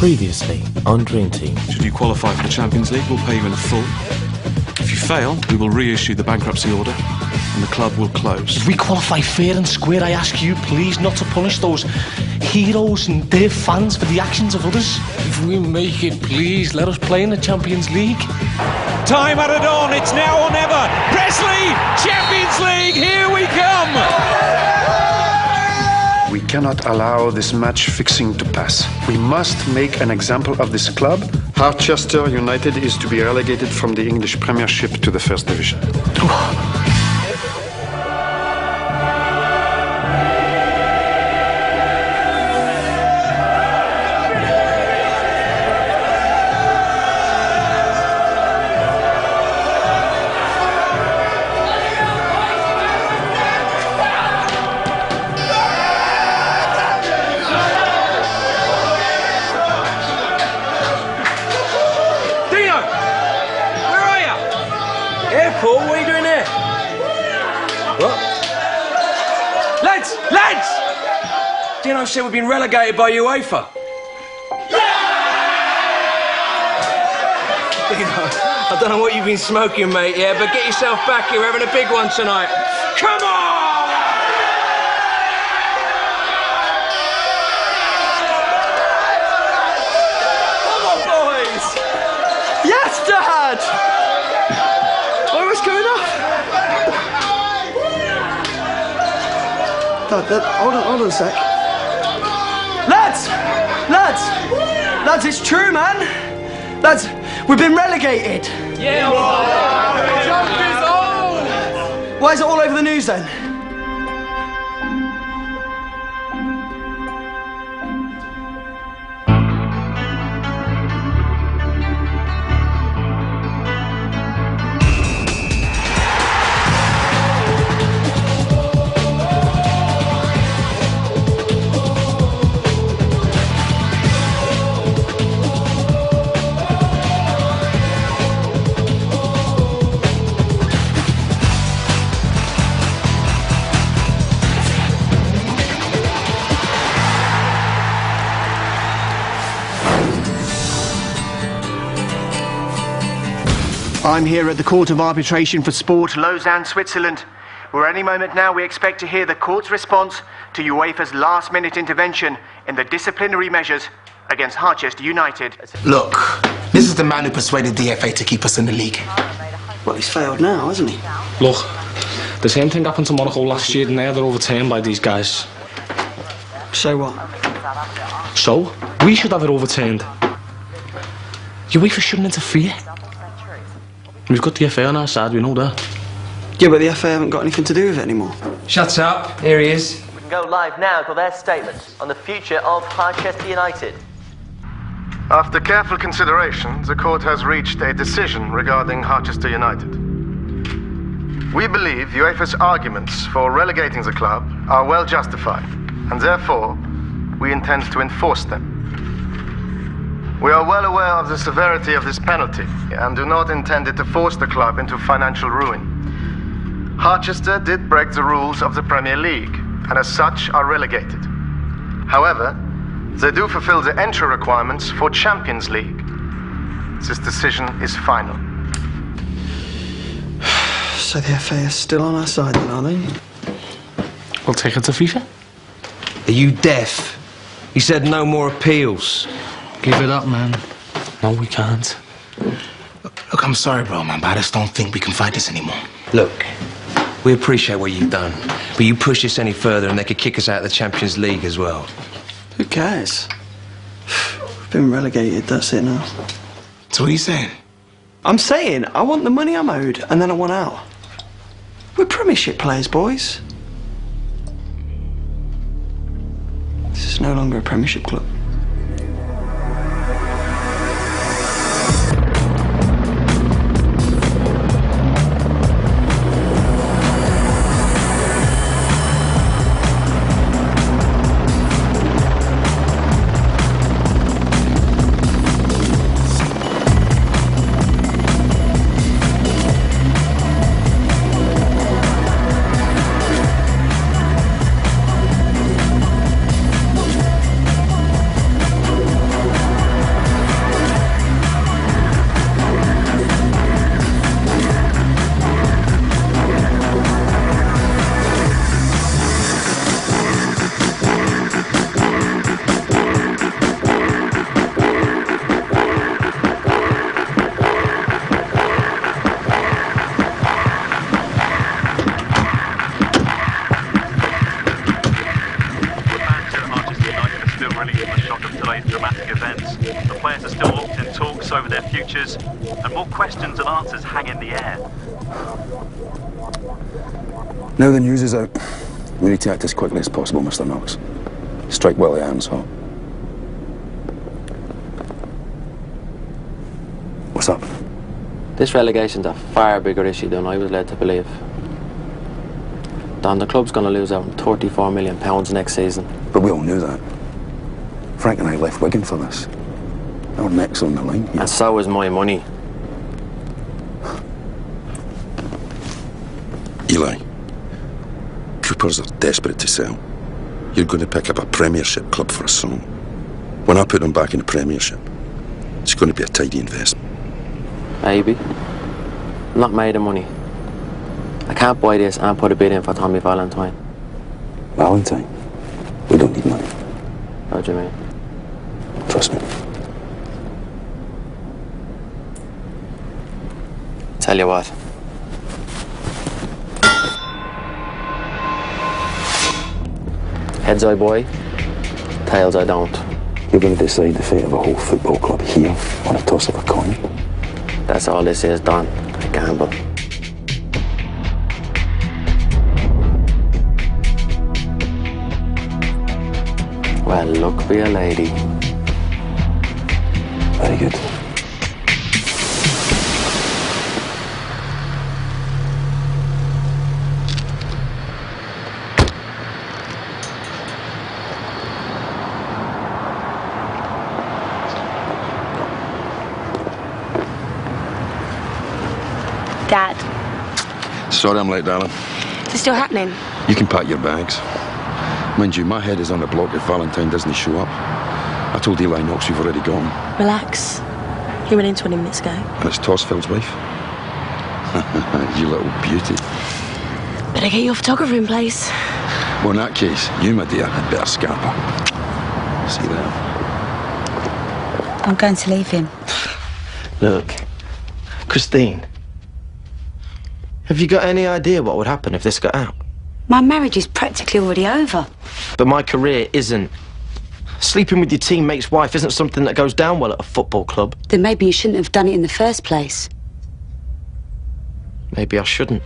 Previously on Dream Team. Should you qualify for the Champions League, we'll pay you in full. If you fail, we will reissue the bankruptcy order and the club will close. If we qualify fair and square, I ask you please not to punish those heroes and their fans for the actions of others. If we make it, please let us play in the Champions League. Time at dawn, it's now or never. Presley, Champions League, here we come! We cannot allow this match fixing to pass. We must make an example of this club. Harchester United is to be relegated from the English Premiership to the First Division. Paul, what are you doing there? What? Lads! Dino said we've been relegated by UEFA. Dino, I don't know what you've been smoking, mate, yeah, but get yourself back here. We're having a big one tonight. Come on! Come on, boys! Yes, Dad! What's going on? Hold on a sec. Lads, it's true, man. Lads, we've been relegated. Yeah, Why is it all over the news then? I'm here at the Court of Arbitration for Sport, Lausanne, Switzerland, where any moment now we expect to hear the court's response to UEFA's last-minute intervention in the disciplinary measures against Harchester United. Look, this is the man who persuaded the FA to keep us in the league. Well, he's failed now, hasn't he? Look, the same thing happened to Monaco last year and now they're overturned by these guys. So what? So, we should have it overturned. UEFA shouldn't interfere. We've got the FA on our side, we know that. Yeah, but the FA haven't got anything to do with it anymore. Shut up. Here he is. We can go live now for their statements on the future of Harchester United. After careful consideration, the court has reached a decision regarding Harchester United. We believe UEFA's arguments for relegating the club are well justified, and therefore we intend to enforce them. We are well aware of the severity of this penalty and do not intend it to force the club into financial ruin. Harchester did break the rules of the Premier League and as such are relegated. However, they do fulfill the entry requirements for Champions League. This decision is final. So the FA is still on our side then, are they? We'll take it to FIFA. Are you deaf? He said no more appeals. Give it up, man. No, we can't. Look, I'm sorry, bro, man, but I just don't think we can fight this anymore. Look, we appreciate what you've done, but you push this any further and they could kick us out of the Champions League as well. Who cares? We've been relegated, that's it now. So what are you saying? I'm saying I want the money I'm owed and then I want out. We're Premiership players, boys. This is no longer a Premiership club. await dramatic events. The players are still locked in talks over their futures, and more questions and answers hang in the air. Now the news is out, we need to act as quickly as possible, Mr. Knox. Strike while the iron's hot. What's up? This relegation's a far bigger issue than I was led to believe. Don, the club's going to lose out on £34 million next season. But we all knew that. Frank and I left Wigan for this. Our neck's on the line here. And so is my money. Eli, Coopers are desperate to sell. You're going to pick up a Premiership club for a song. When I put them back in the Premiership, it's going to be a tidy investment. Maybe. I'm not made of money. I can't buy this and put a bid in for Tommy Valentine. Valentine? We don't need money. How do you mean? Trust me. Tell you what. Heads I buy, tails I don't. You're going to decide the fate of a whole football club here on a toss of a coin? That's all this is, Don. A gamble. Well, look be a lady. Very good. Dad. Sorry I'm late, darling. Is it still happening? You can pack your bags. Mind you, my head is on the block if Valentine doesn't show up. I told Eli Knox we've already got him. Relax. He went in 20 minutes ago. And it's Torsfield's wife. You little beauty. Better get your photographer in place. Well, in that case, you, my dear, had better scamper. See that? I'm going to leave him. Look, Christine, have you got any idea what would happen if this got out? My marriage is practically already over. But my career isn't. Sleeping with your teammate's wife isn't something that goes down well at a football club. Then maybe you shouldn't have done it in the first place. Maybe I shouldn't.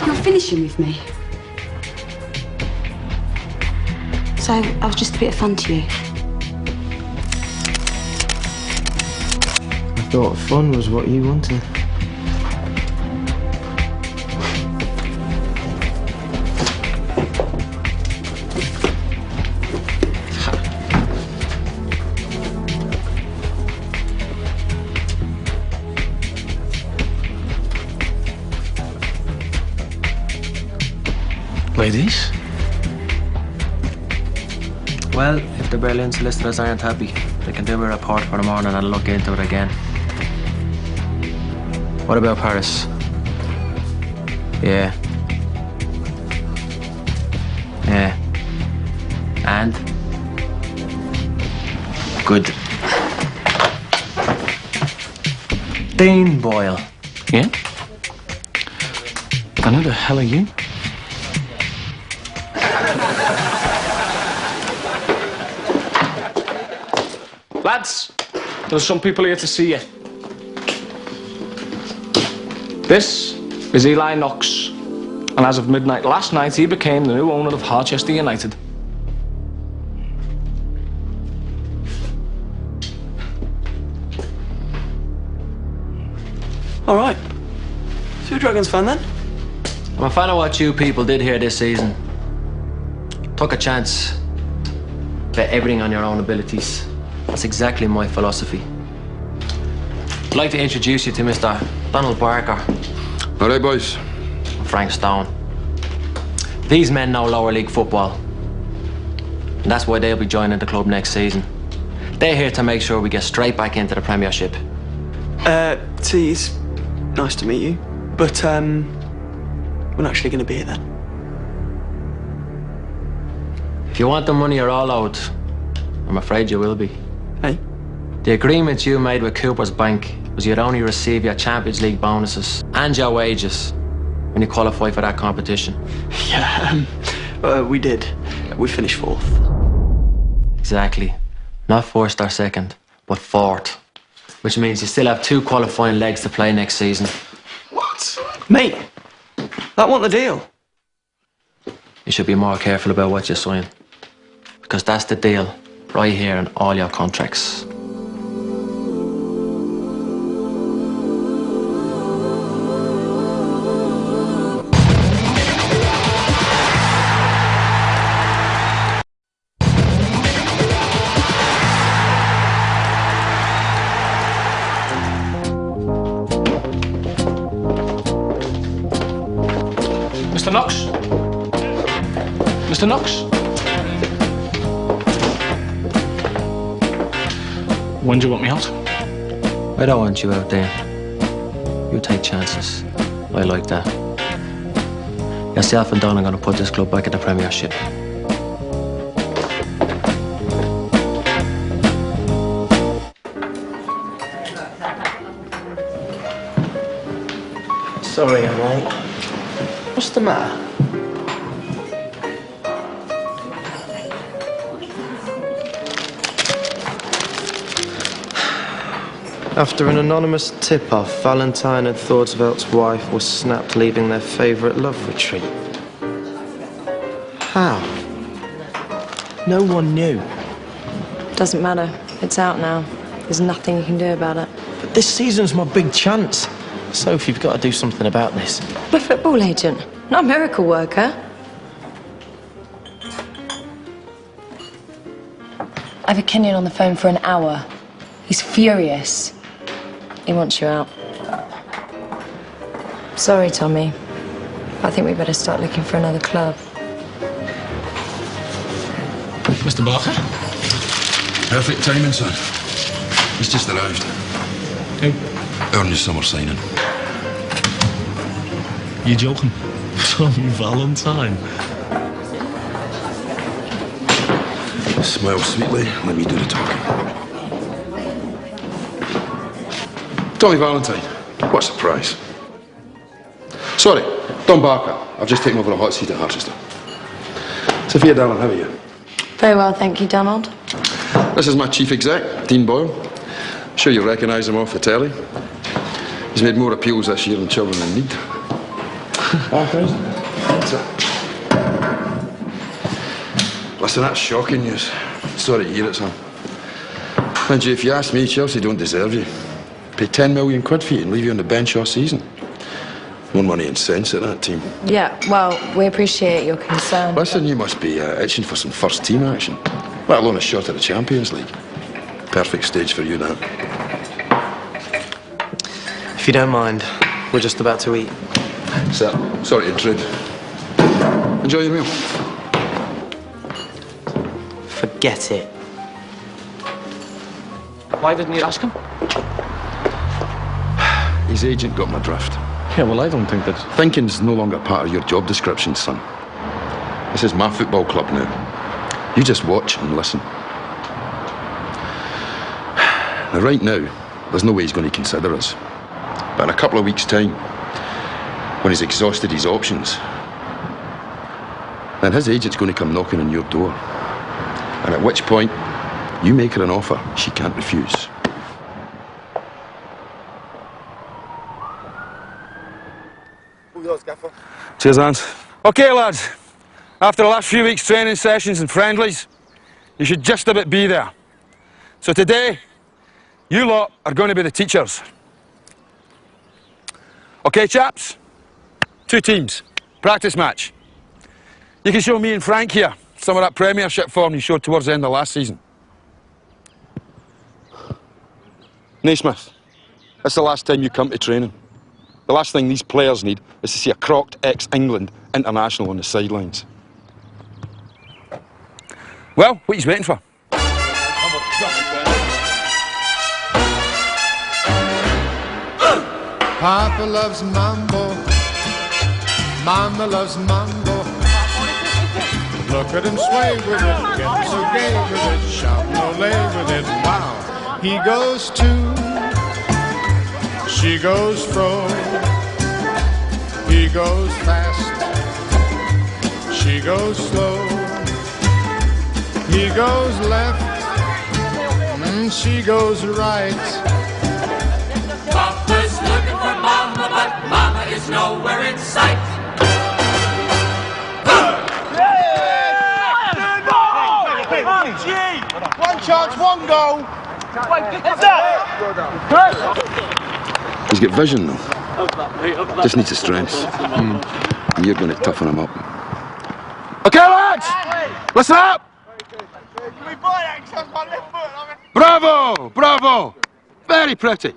You're finishing with me. So I was just a bit of fun to you. I thought fun was what you wanted. Ladies? Well, if the Berlin solicitors aren't happy, they can do a report for the morning and I'll look into it again. What about Paris? Yeah. Yeah. And? Good. Dean Boyle. Yeah? And who the hell are you? Lads, there's some people here to see you. This is Eli Knox, and as of midnight last night, he became the new owner of Harchester United. All right. So you're a Dragons fan then? I'm a fan of what you people did here this season. Took a chance. Bet everything on your own abilities. That's exactly my philosophy. I'd like to introduce you to Mr. Donald Barker. All right, boys. And Frank Stone. These men know lower league football. And that's why they'll be joining the club next season. They're here to make sure we get straight back into the Premiership. T, it's nice to meet you. But, we're not actually going to be here then. If you want the money you're all owed, I'm afraid you will be. Hey? The agreement you made with Cooper's Bank was you'd only receive your Champions League bonuses and your wages when you qualify for that competition. Yeah, we did. We finished 4th. Exactly. Not 1st or 2nd, but 4th. Which means you still have 2 qualifying legs to play next season. What? Mate, that wasn't the deal. You should be more careful about what you sign. Because that's the deal, right here in all your contracts. Mr. Knox? Mr. Knox? When do you want me out? I don't want you out there. You take chances. I like that. Yourself and Don are going to put this club back in the Premiership. Sorry, mate. What's the matter? After an anonymous tip-off, Valentine and Thordsvelt's wife was snapped leaving their favourite love retreat. How? No one knew. Doesn't matter. It's out now. There's nothing you can do about it. But this season's my big chance. Sophie, you've got to do something about this. I'm a football agent, not a miracle worker. I've had Kenyon on the phone for an hour. He's furious. He wants you out. Sorry, Tommy. I think we better start looking for another club. Mr. Barker? Perfect timing, son. He's just arrived. Who? Our new summer signing. You joking? Tommy Valentine. Smile sweetly, let me do the talking. Tommy Valentine, what a surprise. Sorry, Don Barker. I've just taken over a hot seat at Harchester. Sophia, darling, how are you? Very well, thank you, Donald. This is my chief exec, Dean Boyle. I'm sure you'll recognise him off the telly. He's made more appeals this year than Children in Need. Listen, that's shocking news. Sorry to hear it, son. Mind you, if you ask me, Chelsea don't deserve you. Pay 10 million quid for you and leave you on the bench all season. More money and sense at that team. Yeah, well, we appreciate your concern. Listen, you must be itching for some first team action, let alone a shot at the Champions League. Perfect stage for you now. If you don't mind, we're just about to eat. Sir, sorry to intrude. Enjoy your meal. Forget it. Why didn't you ask him? His agent got my drift. Yeah, well, I don't think that... Thinking's no longer part of your job description, son. This is my football club now. You just watch and listen. Now, right now, there's no way he's going to consider us. But in a couple of weeks' time, when he's exhausted his options, then his agent's going to come knocking on your door. And at which point, you make her an offer she can't refuse. Cheers, Hans. OK, lads. After the last few weeks' training sessions and friendlies, you should just about be there. So today, you lot are going to be the teachers. OK, chaps? 2 teams. Practice match. You can show me and Frank here some of that Premiership form you showed towards the end of last season. Naismith, it's the last time you come to training. The last thing these players need is to see a crocked ex-England international on the sidelines. Well, what are you waiting for? Papa loves mambo, Mama loves mambo. Look at him sway with it, get so gay with it, shout no lay with it, wow. He goes to, she goes fro, he goes fast, she goes slow. He goes left, she goes right. Papa's looking for Mama, but Mama is nowhere in sight. One chance, one goal. He's got vision, though. Just needs the strength. And you're going to toughen him up. Okay, lads! Listen up! Bravo! Bravo! Very pretty.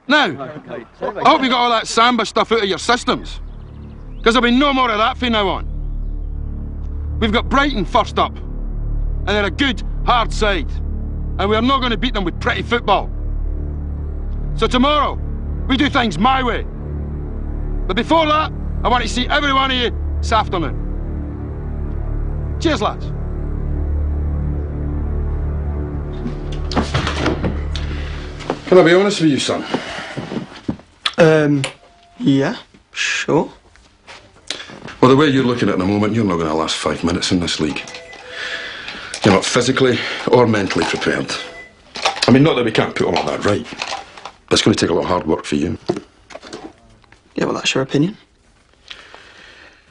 Now, I hope you got all that samba stuff out of your systems. Because there'll be no more of that from now on. We've got Brighton first up. And they're a good, hard side. And we're not going to beat them with pretty football. So tomorrow, we do things my way. But before that, I want to see every one of you this afternoon. Cheers, lads. Can I be honest with you, son? Yeah, sure. Well, the way you're looking at it in a moment, you're not going to last 5 minutes in this league. You're not physically or mentally prepared. I mean, not that we can't put all of that right, but it's going to take a lot of hard work for you. Yeah, well, that's your opinion.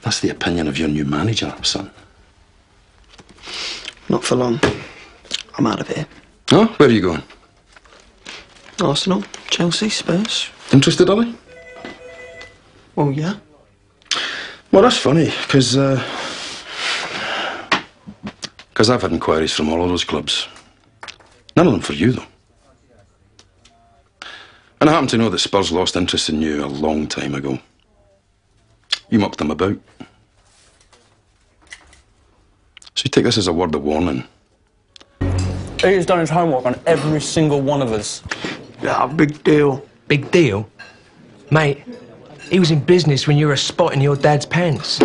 That's the opinion of your new manager, son. Not for long. I'm out of here. Oh, where are you going? Arsenal, Chelsea, Spurs. Interested, Ollie? Well, yeah. Well, that's funny, because I've had inquiries from all of those clubs. None of them for you, though. And I happen to know that Spurs lost interest in you a long time ago. You mucked them about. So you take this as a word of warning. He's done his homework on every single one of us. Yeah, big deal. Big deal? Mate, he was in business when you were a spot in your dad's pants.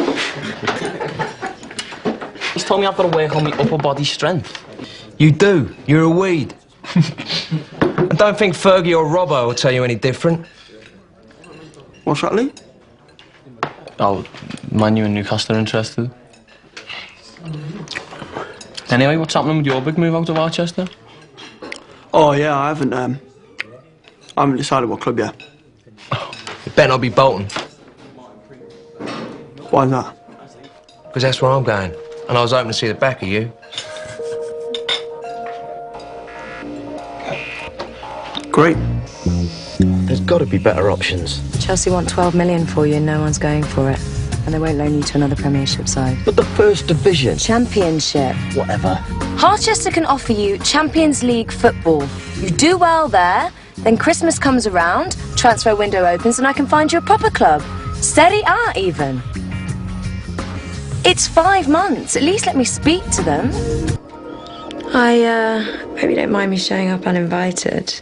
He's told me I've got to work on my upper body strength. You do. You're a weed. I don't think Fergie or Robbo will tell you any different. What's that, Lee? Oh, Man U and Newcastle are interested. Anyway, what's happening with your big move out of Rochester? Oh, yeah, I haven't decided what club yet. It better not be Bolton. Why not? Because that's where I'm going. And I was hoping to see the back of you. Great. There's got to be better options. Chelsea want 12 million for you and no one's going for it. And they won't loan you to another Premiership side. But the First Division. Championship. Whatever. Harchester can offer you Champions League football. You do well there, then Christmas comes around, transfer window opens, and I can find you a proper club. Serie A even. It's 5 months. At least let me speak to them. I hope you don't mind me showing up uninvited.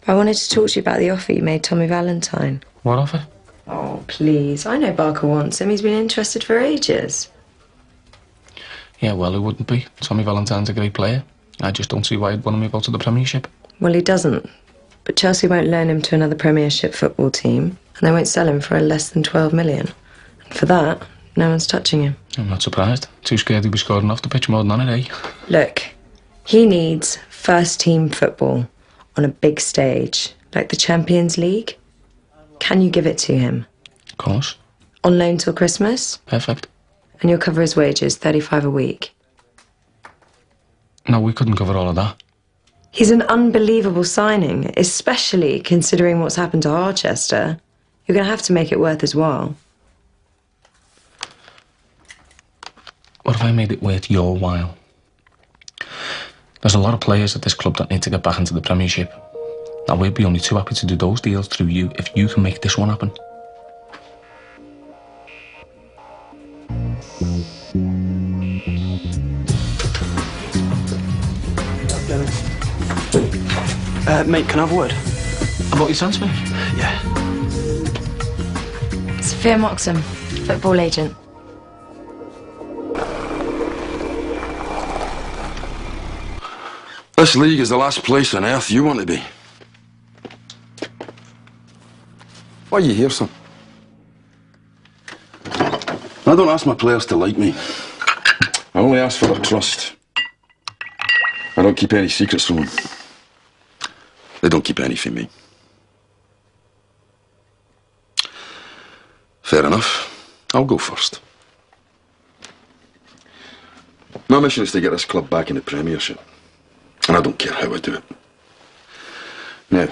But I wanted to talk to you about the offer you made Tommy Valentine. What offer? Oh, please. I know Barker wants him. He's been interested for ages. Yeah, well, who wouldn't be? Tommy Valentine's a great player. I just don't see why he'd want to move out to the Premiership. Well, he doesn't. But Chelsea won't loan him to another Premiership football team, and they won't sell him for less than 12 million. And for that, no one's touching him. I'm not surprised. Too scared he'd be scoring off the pitch more than on it, eh? Look, he needs first-team football on a big stage, like the Champions League. Can you give it to him? Of course. On loan till Christmas? Perfect. And you'll cover his wages, 35 a week. No, we couldn't cover all of that. He's an unbelievable signing, especially considering what's happened to Harchester. You're going to have to make it worth his while. What if I made it worth your while? There's a lot of players at this club that need to get back into the Premiership. Now, we'd be only too happy to do those deals through you if you can make this one happen. Mate, can I have a word? About your transfer? Yeah. Sophia Moxham, football agent. This league is the last place on earth you want to be. Why are you here, son? I don't ask my players to like me. I only ask for their trust. I don't keep any secrets from them. They don't keep any from me. Fair enough. I'll go first. My mission is to get this club back in the Premiership. And I don't care how I do it. Now,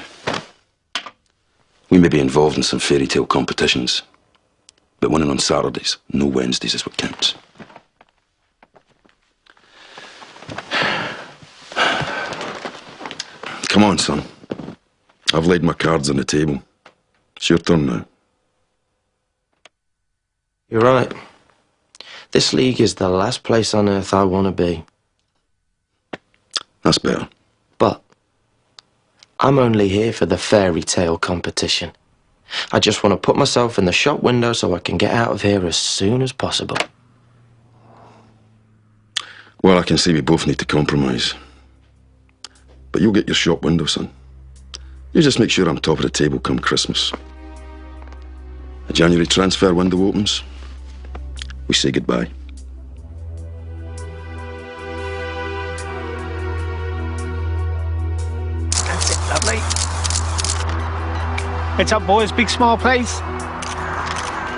we may be involved in some fairy tale competitions, but winning on Saturdays, no Wednesdays, is what counts. Come on, son. I've laid my cards on the table. It's your turn now. You're right. This league is the last place on earth I want to be. That's better. But I'm only here for the fairy tale competition. I just want to put myself in the shop window so I can get out of here as soon as possible. Well, I can see we both need to compromise. But you'll get your shop window, son. You just make sure I'm top of the table come Christmas. The January transfer window opens. We say goodbye. That's it, lovely. Heads up, boys. Big smile, please.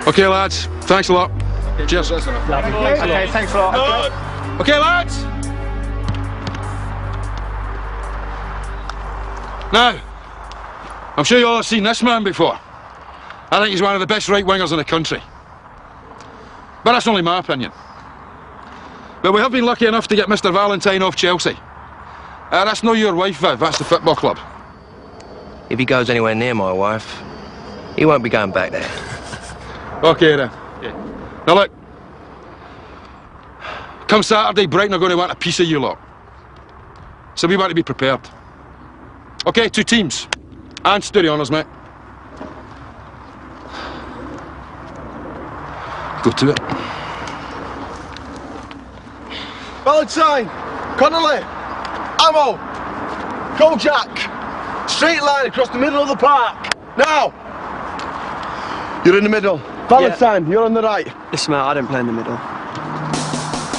Okay, lads. Thanks a lot. Cheers. Okay, thanks a lot. Okay, lads. Now, I'm sure you all have seen this man before. I think he's one of the best right-wingers in the country. But that's only my opinion. But we have been lucky enough to get Mr. Valentine off Chelsea. That's not your wife, Viv. That's the football club. If he goes anywhere near my wife, he won't be going back there. Okay, then. Yeah. Now, look. Come Saturday, Brighton are going to want a piece of you lot. So we want to be prepared. Okay, 2 teams. And steady on us, mate. Go to it. Valentine, Connolly, Ammo, Kojak, straight line across the middle of the park. Now, you're in the middle. Valentine, you're on the right. Listen, mate, I don't play in the middle.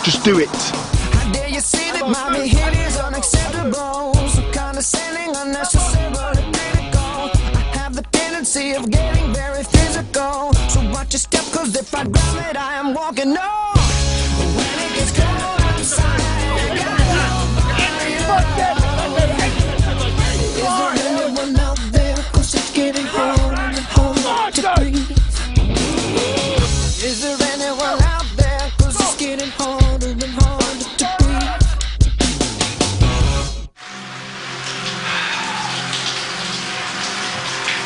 Just do it. How dare you say that my behavior is unacceptable? So condescending, unnecessarily critical. I have the tendency of getting very physical. So watch your step, cause if I grab it, I am walking on. But when it gets cold outside, you gotta is there anyone out there? Cause it's getting harder and harder to breathe. Is there anyone out there? Cause it's getting harder and harder to breathe.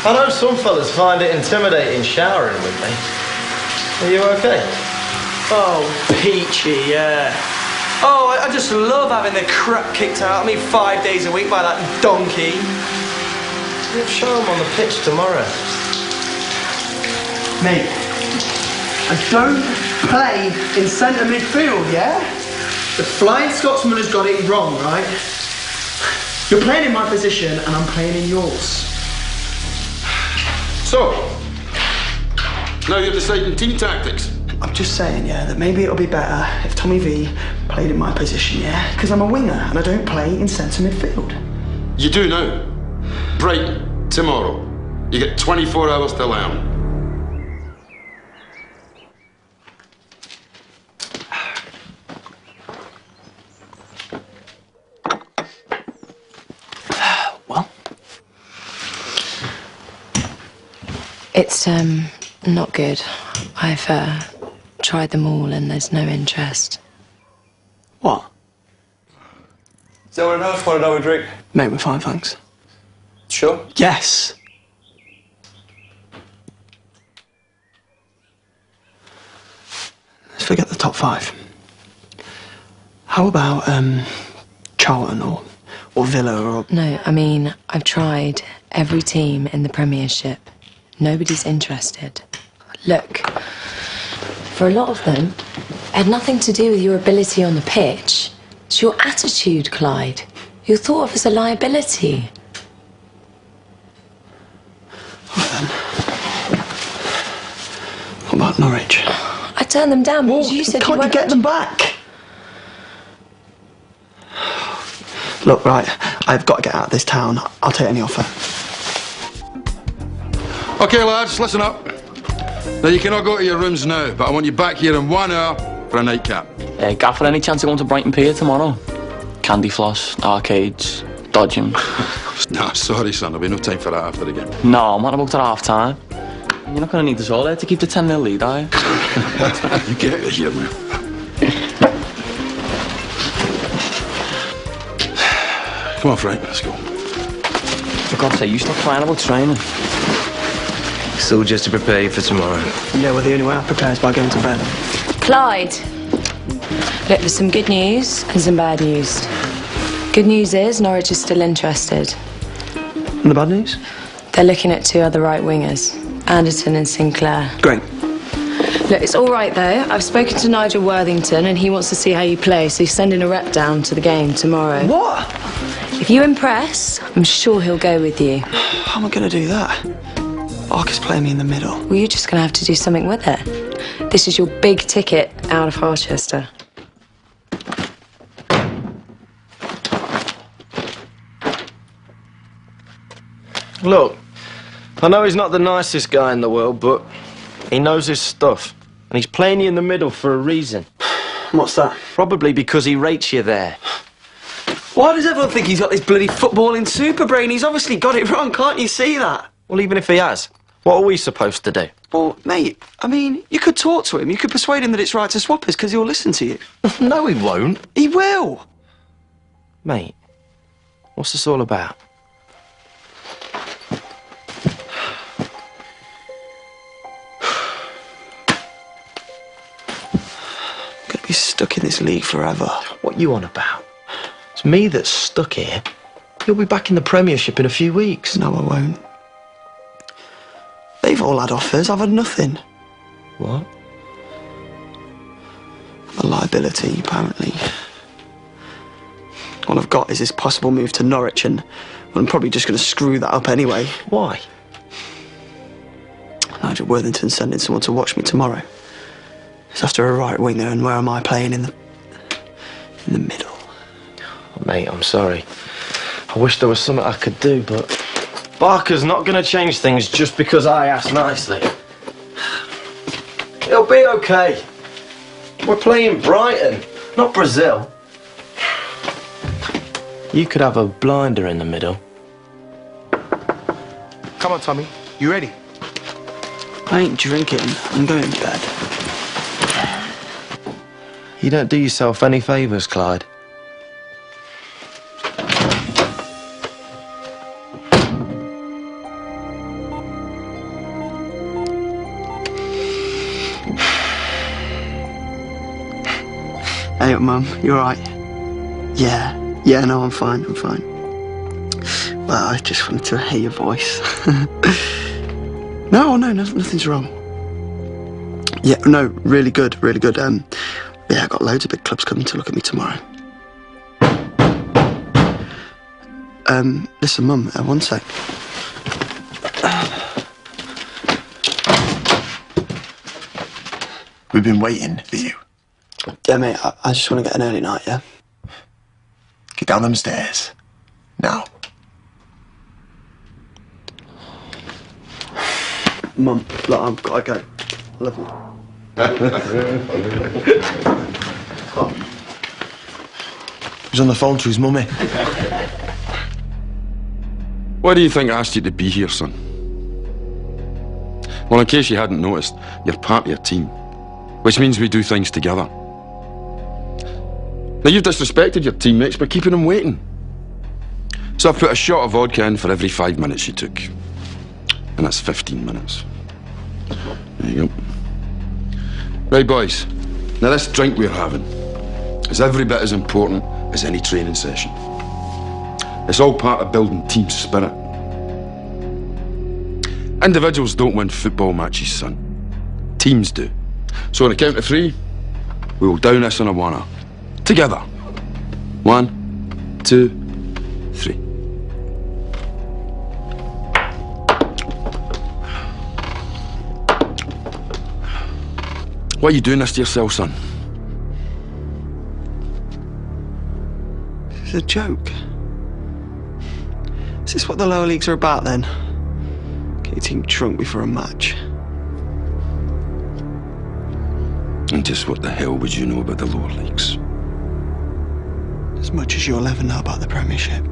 I know some fellas find it intimidating showering with me. Are you okay? Oh, peachy, yeah. Oh, I just love having the crap kicked out of me 5 days a week by that donkey. We'll show him on the pitch tomorrow. Mate, I don't play in centre midfield, yeah? The Flying Scotsman has got it wrong, right? You're playing in my position and I'm playing in yours. So, now you're deciding team tactics. I'm just saying, yeah, that maybe it'll be better if Tommy V played in my position, yeah? Because I'm a winger and I don't play in centre midfield. You do now. Brighton, tomorrow. You get 24 hours to learn. It's, not good. I've, tried them all and there's no interest. What? Is anyone else want another drink? Mate, we're fine, thanks. Sure? Yes. Let's forget the top 5. How about, Charlton or Villa or... No, I mean, I've tried every team in the Premiership. Nobody's interested. Look, for a lot of them, it had nothing to do with your ability on the pitch. It's your attitude, Clyde. You're thought of as a liability. What about Norwich? I turned them down because you said Can't you get them back? Look, right, I've got to get out of this town. I'll take any offer. OK, lads, listen up. Now, you can all go to your rooms now, but I want you back here in 1 hour for a nightcap. Gaffer, any chance of going to Brighton Pier tomorrow? Candy floss, arcades, dodging. Nah, sorry, son. There'll be no time for that after the game. No, I'm not about at half-time. You're not going to need us all there to keep the 10-0 lead, are you? You get out of here, man. Come on, Frank, let's go. For God's sake, you stop crying about training. It's all just to prepare you for tomorrow. Yeah, well, the only way I prepare is by going to bed. Clyde. Look, there's some good news and some bad news. Good news is Norwich is still interested. And the bad news? They're looking at 2 other right wingers, Anderton and Sinclair. Great. Look, it's all right, though. I've spoken to Nigel Worthington, and he wants to see how you play, so he's sending a rep down to the game tomorrow. What? If you impress, I'm sure he'll go with you. How am I going to do that? Arca's playing me in the middle. Well, you're just going to have to do something with it. This is your big ticket out of Harchester. Look, I know he's not the nicest guy in the world, but he knows his stuff. And he's playing you in the middle for a reason. What's that? Probably because he rates you there. Why does everyone think he's got this bloody footballing super brain? He's obviously got it wrong, can't you see that? Well, even if he has, what are we supposed to do? Well, mate, I mean, you could talk to him. You could persuade him that it's right to swap us because he'll listen to you. No, he won't. He will. Mate, what's this all about? I'm going to be stuck in this league forever. What you on about? It's me that's stuck here. You'll be back in the Premiership in a few weeks. No, I won't. They've all had offers. I've had nothing. What? A liability, apparently. All I've got is this possible move to Norwich, and I'm probably just going to screw that up anyway. Why? Nigel Worthington's sending someone to watch me tomorrow. It's after a right winger, and where am I playing? In the middle. Oh, mate, I'm sorry. I wish there was something I could do, but Barker's not going to change things just because I ask nicely. It'll be okay. We're playing Brighton, not Brazil. You could have a blinder in the middle. Come on, Tommy. You ready? I ain't drinking. I'm going to bed. You don't do yourself any favours, Clyde. Hey, Mum, you alright? Yeah, no, I'm fine. Well, I just wanted to hear your voice. No, nothing's wrong. Yeah, no, really good. Yeah, I got loads of big clubs coming to look at me tomorrow. Listen, Mum, one sec. We've been waiting for you. Yeah, mate, I just want to get an early night, yeah? Get down them stairs. Now. Mum, look, I've got to go. I love you. He's on the phone to his mummy. Why do you think I asked you to be here, son? Well, in case you hadn't noticed, you're part of a team, which means we do things together. Now, you've disrespected your teammates by keeping them waiting. So I've put a shot of vodka in for every 5 minutes you took. And that's 15 minutes. There you go. Right, boys. Now, this drink we're having is every bit as important as any training session. It's all part of building team spirit. Individuals don't win football matches, son. Teams do. So on a count of 3, we will down this on a oneer. Together. 1, 2, 3. Why are you doing this to yourself, son? It's a joke. this what the lower leagues are about then? Get your team drunk before a match. And just what the hell would you know about the lower leagues? As much as you'll ever know about the Premiership.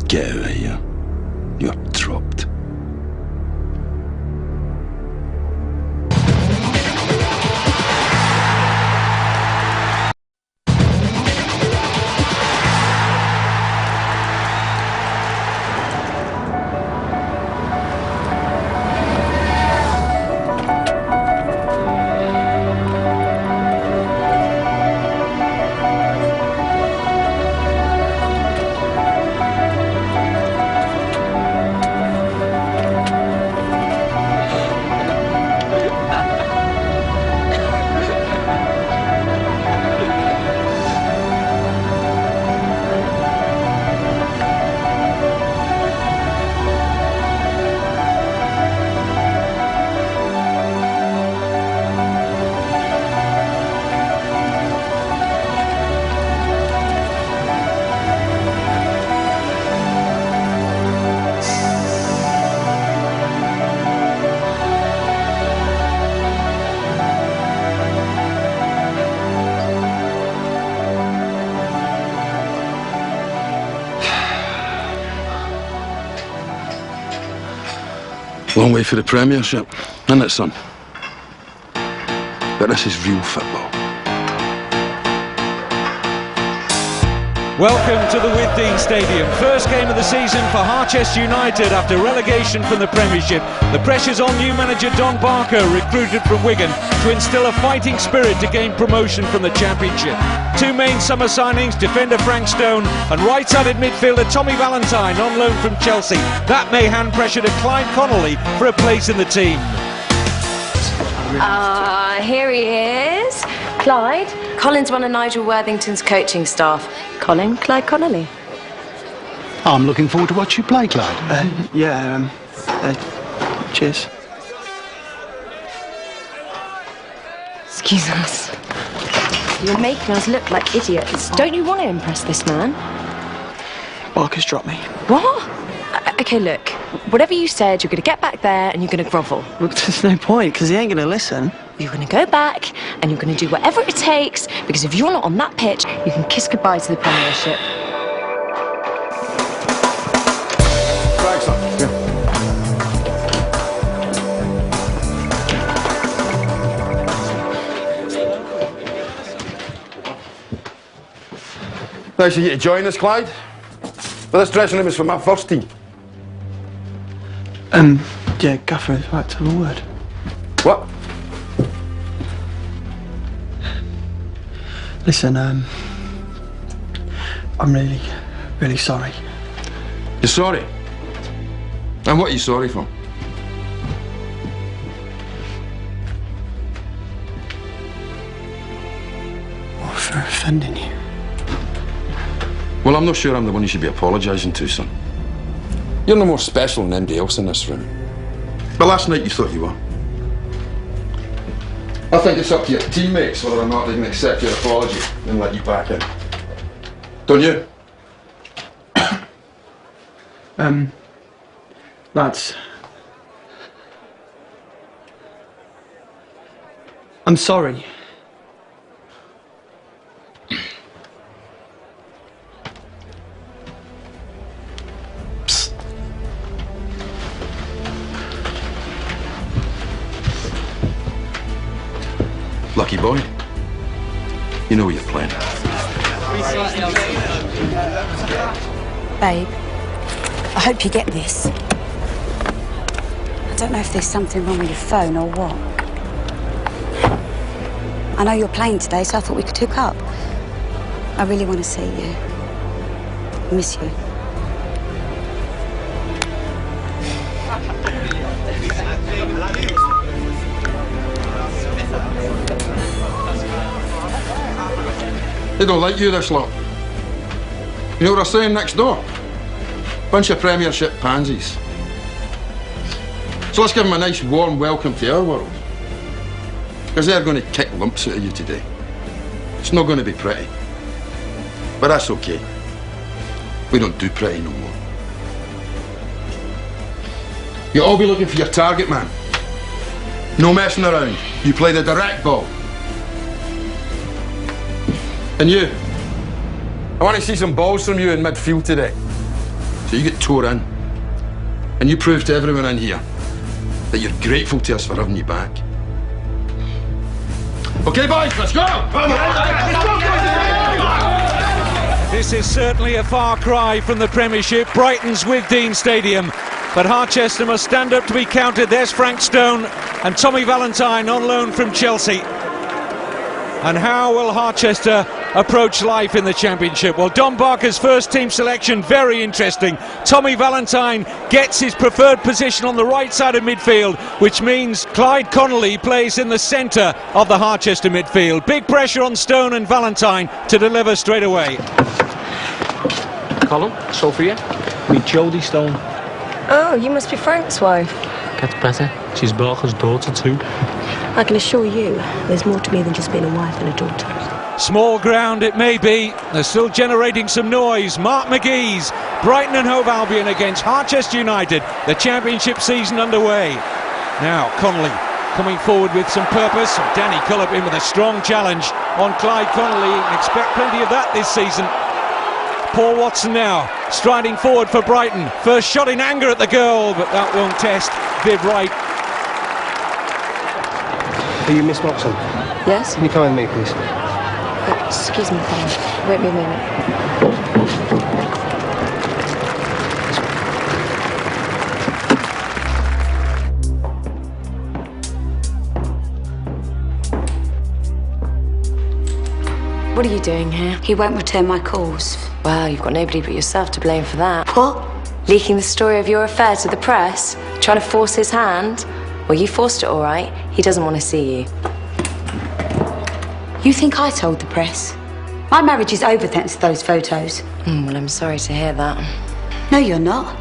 Get out of here. You're dropped. Long way for the Premiership, isn't it, son? But this is real football. Welcome to the Withdean Stadium. First game of the season for Harchester United after relegation from the Premiership. The pressure's on new manager Don Barker, recruited from Wigan, to instill a fighting spirit to gain promotion from the Championship. Two main summer signings, defender Frank Stone and right-sided midfielder Tommy Valentine on loan from Chelsea. That may hand pressure to Clyde Connolly for a place in the team. Here he is. Clyde. Colin's one of Nigel Worthington's coaching staff. Colin, Clyde Connolly. I'm looking forward to watch you play, Clyde. Cheers. Excuse us. You're making us look like idiots. Don't you want to impress this man? Barker's dropped me. What? Okay, look. Whatever you said, you're going to get back there and you're going to grovel. Look, there's no point, because he ain't going to listen. You're going to go back and you're going to do whatever it takes, because if you're not on that pitch, you can kiss goodbye to the Premiership. Thanks, son. Nice of you to join us, Clyde. But this dressing room is for my first team. Yeah, Gaffer is right to the word. What? Listen, I'm really, really sorry. You're sorry? And what are you sorry for? Oh, for offending you. Well, I'm not sure I'm the one you should be apologising to, son. You're no more special than anybody else in this room. But last night you thought you were. I think it's up to your teammates whether or not they can accept your apology and let you back in. Don't you? Lads. I'm sorry. Lucky boy. You know what you're playing. Babe, I hope you get this. I don't know if there's something wrong with your phone or what. I know you're playing today, so I thought we could hook up. I really want to see you. I miss you. They don't like you, this lot. You know what they're saying next door? Bunch of Premiership pansies. So let's give them a nice warm welcome to our world. Because they're going to kick lumps out of you today. It's not going to be pretty. But that's okay. We don't do pretty no more. You'll all be looking for your target man. No messing around. You play the direct ball. And you, I want to see some balls from you in midfield today. So you get tore in. And you prove to everyone in here that you're grateful to us for having you back. Okay, boys, let's go! This is certainly a far cry from the Premiership, Brighton's Withdean Stadium. But Harchester must stand up to be counted. There's Frank Stone and Tommy Valentine on loan from Chelsea. And how will Harchester approach life in the Championship? Well, Don Barker's first team selection, very interesting. Tommy Valentine gets his preferred position on the right side of midfield, which means Clyde Connolly plays in the centre of the Harchester midfield. Big pressure on Stone and Valentine to deliver straight away. Colin, Sophia, meet Jodie Stone. Oh, you must be Frank's wife. Gets better. She's Barker's daughter too. I can assure you, there's more to me than just being a wife and a daughter. Small ground it may be, they're still generating some noise. Mark McGee's Brighton and Hove Albion against Harchester United, the Championship season underway. Now Connolly coming forward with some purpose. Danny Cullip in with a strong challenge on Clyde Connolly. Expect plenty of that this season. Paul Watson now striding forward for Brighton. First shot in anger at the goal, but that won't test Viv Wright. Are you Miss Watson? Yes? Can you come with me, please? Excuse me, Colin. Wait me a minute. What are you doing here? He won't return my calls. Well, you've got nobody but yourself to blame for that. What? Leaking the story of your affair to the press? Trying to force his hand? Well, you forced it all right. He doesn't want to see you. You think I told the press? My marriage is over thanks to those photos. Well, I'm sorry to hear that. No, you're not.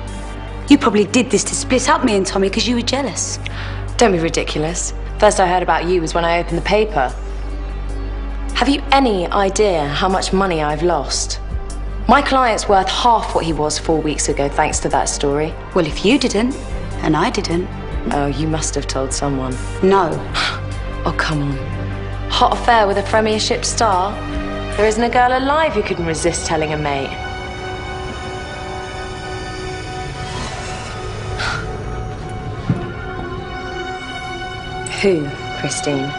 You probably did this to split up me and Tommy because you were jealous. Don't be ridiculous. First I heard about you was when I opened the paper. Have you any idea how much money I've lost? My client's worth half what he was 4 weeks ago thanks to that story. Well, if you didn't, and I didn't. Oh, you must have told someone. No. Oh, come on. Hot affair with a Premiership star? There isn't a girl alive who couldn't resist telling a mate. Who, Christine?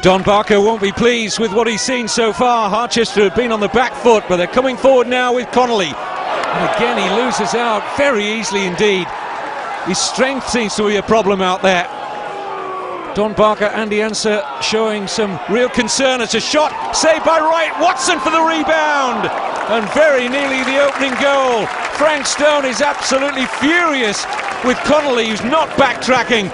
Don Barker won't be pleased with what he's seen so far. Harchester have been on the back foot, but they're coming forward now with Connolly. And again, he loses out very easily indeed. His strength seems to be a problem out there. Don Barker, Andy Answer showing some real concern. It's a shot saved by Wright. Watson for the rebound. And very nearly the opening goal. Frank Stone is absolutely furious with Connolly, who's not backtracking,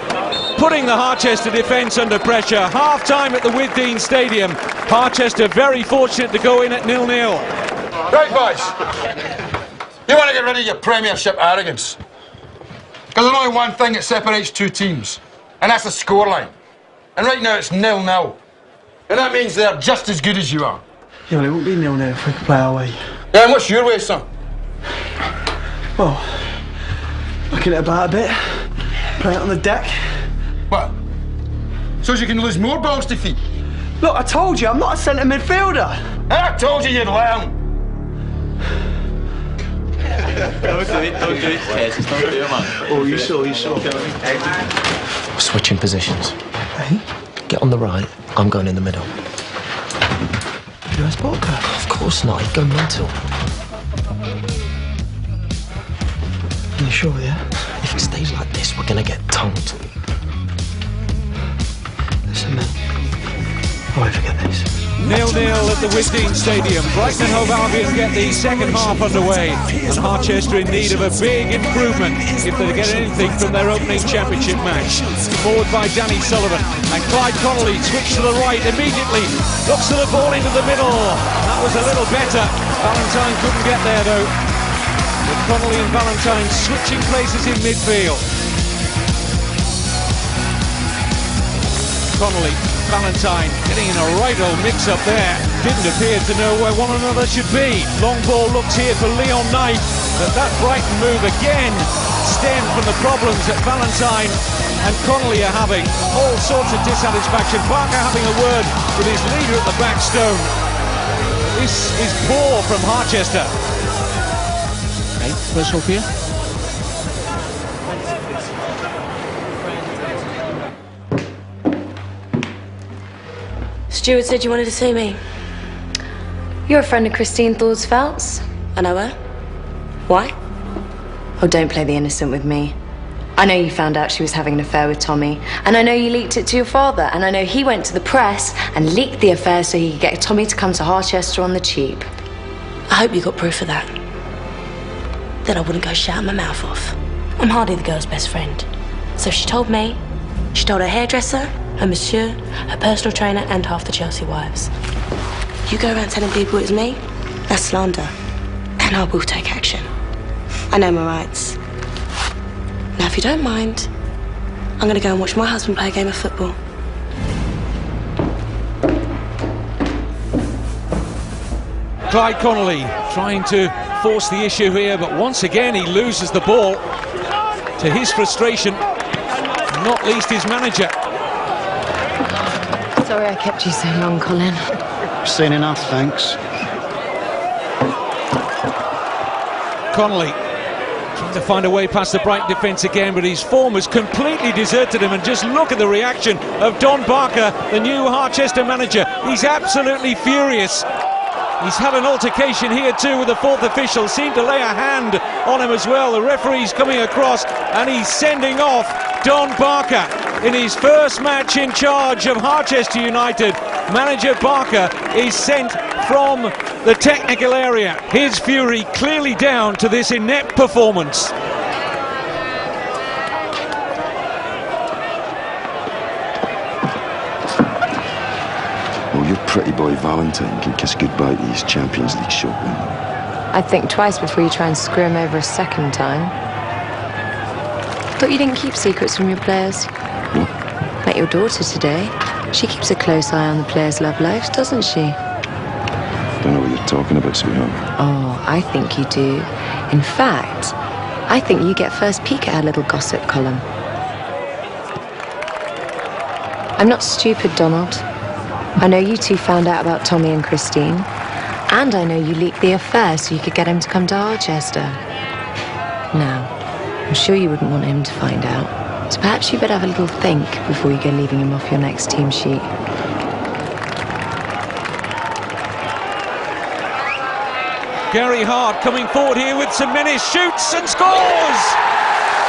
putting the Harchester defence under pressure. Half-time at the Withdean Stadium. Harchester very fortunate to go in at 0-0. Right, boys. You want to get rid of your Premiership arrogance. Because there's only one thing that separates two teams, and that's the scoreline. And right now it's 0-0. And that means they're just as good as you are. Yeah, well, it won't be 0-0 if we can play our way. Yeah, and what's your way, son? Well, looking at about a bit, play it on the deck. What? So as you can lose more balls to feet? Look, I told you, I'm not a centre midfielder. I told you you'd learn. Don't do it, don't do it. Yes, don't do it, man. Oh, you saw. We're switching positions. Hey? Get on the right, I'm going in the middle. US Barker? Of course not, he'd go mental. You sure, yeah? If it stays like this, we're gonna get tongued. Listen, man. I won't forget this. 0-0 at the Withdean Stadium. Brighton and Hove Albion get the second half underway, and Harchester in need of a big improvement if they get anything from their opening Championship match. Forward by Danny Sullivan, and Clyde Connolly switched to the right immediately. Looks to the ball into the middle. That was a little better. Valentine couldn't get there though. But Connolly and Valentine switching places in midfield. Connolly Valentine getting in a right old mix-up there. Didn't appear to know where one another should be. Long ball looks here for Leon Knight, but that Brighton move again stemmed from the problems that Valentine and Connolly are having. All sorts of dissatisfaction. Barker having a word with his leader at the back stone. This is poor from Harchester. Hey, first up here. Stuart said you wanted to see me. You're a friend of Christine Thorsfeldt's. I know her. Why? Oh, don't play the innocent with me. I know you found out she was having an affair with Tommy, and I know you leaked it to your father, and I know he went to the press and leaked the affair so he could get Tommy to come to Harchester on the cheap. I hope you got proof of that. Then I wouldn't go shouting my mouth off. I'm hardly the girl's best friend. So she told me, she told her hairdresser, her monsieur, her personal trainer, and half the Chelsea wives. You go around telling people it's me, that's slander. And I will take action. I know my rights. Now, if you don't mind, I'm going to go and watch my husband play a game of football. Clyde Connolly trying to force the issue here, but once again he loses the ball to his frustration, not least his manager. Sorry I kept you so long, Colin. Seen enough, thanks. Connolly trying to find a way past the Brighton defence again, but his form has completely deserted him, and just look at the reaction of Don Barker, the new Harchester manager. He's absolutely furious. He's had an altercation here too with the fourth official, seemed to lay a hand on him as well. The referee's coming across and he's sending off Don Barker in his first match in charge of Harchester United. Manager Barker is sent from the technical area. His fury clearly down to this inept performance. Well, your pretty boy Valentine can kiss goodbye to his Champions League shot window. I'd think twice before you try and screw him over a second time. Thought you didn't keep secrets from your players. What? Met your daughter today. She keeps a close eye on the players' love lives, doesn't she? Don't know what you're talking about, sweetheart. Oh, I think you do. In fact, I think you get first peek at our little gossip column. I'm not stupid, Donald. I know you two found out about Tommy and Christine, and I know you leaked the affair so you could get him to come to Harchester. Now, I'm sure you wouldn't want him to find out, so perhaps you better have a little think before you go leaving him off your next team sheet. Gary Hart coming forward here with some menace, shoots and scores!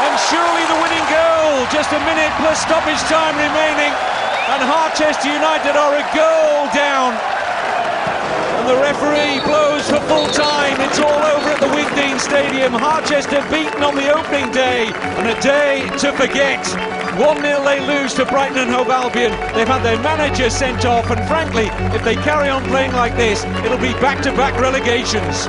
And surely the winning goal, just a minute plus stoppage time remaining, and Harchester United are a goal down. And the referee blows for full time. It's all over at the Wigdean Stadium. Harchester beaten on the opening day, and a day to forget. 1-0 they lose to Brighton and Hove Albion. They've had their manager sent off, and frankly, if they carry on playing like this, it'll be back-to-back relegations.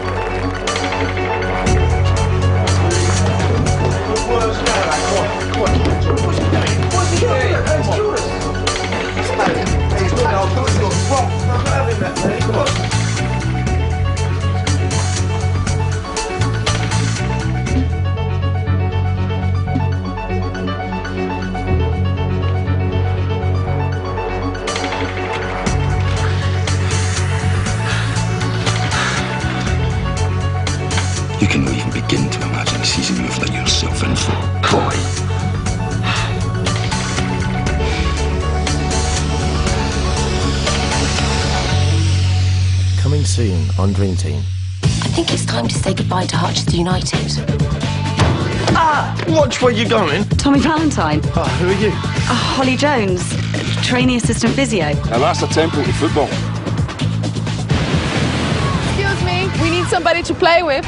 You cannot even begin to imagine the season you've let yourself in for, boy. Coming soon on Dream Team. I think it's time to say goodbye to Harchester United. Ah! Watch where you're going. Tommy Valentine. Oh, who are you? Holly Jones, trainee assistant physio. Now that's a temple to football. Excuse me, we need somebody to play with.